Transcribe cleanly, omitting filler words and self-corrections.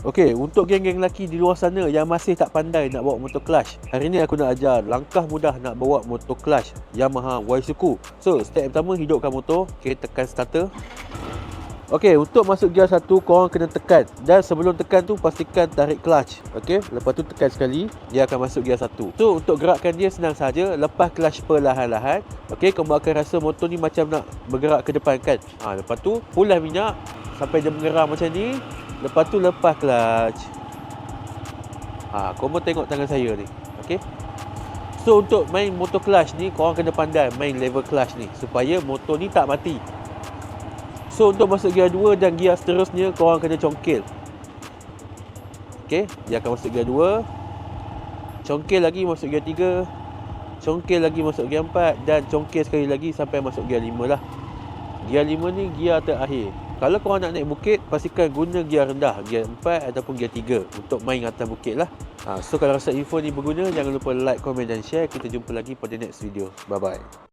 Okey, untuk geng-geng lelaki di luar sana yang masih tak pandai nak bawa motor clutch, hari ni aku nak ajar langkah mudah nak bawa motor clutch Yamaha Waisuku. So, step yang pertama, hidupkan motor. Okey, tekan starter. Okey, untuk masuk gear 1, korang kena tekan. Dan sebelum tekan tu, pastikan tarik clutch. Okey, lepas tu tekan sekali, dia akan masuk gear 1. So, untuk gerakkan dia senang saja. Lepas clutch perlahan-lahan. Okey, kamu akan rasa motor ni macam nak bergerak ke depan kan. Lepas tu, pulas minyak sampai dia mengeram macam ni. Lepas tu lepas clutch. Korang tengok tangan saya ni. Okey. So untuk main motor clutch ni, korang kena pandai main level clutch ni supaya motor ni tak mati. So untuk masuk gear 2 dan gear seterusnya, korang kena congkil. Okey, dia akan masuk gear 2. Congkil lagi masuk gear 3. Congkil lagi masuk gear 4 dan congkil sekali lagi sampai masuk gear 5 lah. Gear 5 ni gear terakhir. Kalau korang nak naik bukit, pastikan guna gear rendah, gear 4 ataupun gear 3 untuk main atas bukit lah. So kalau rasa info ni berguna, jangan lupa like, komen dan share. Kita jumpa lagi pada next video. Bye bye.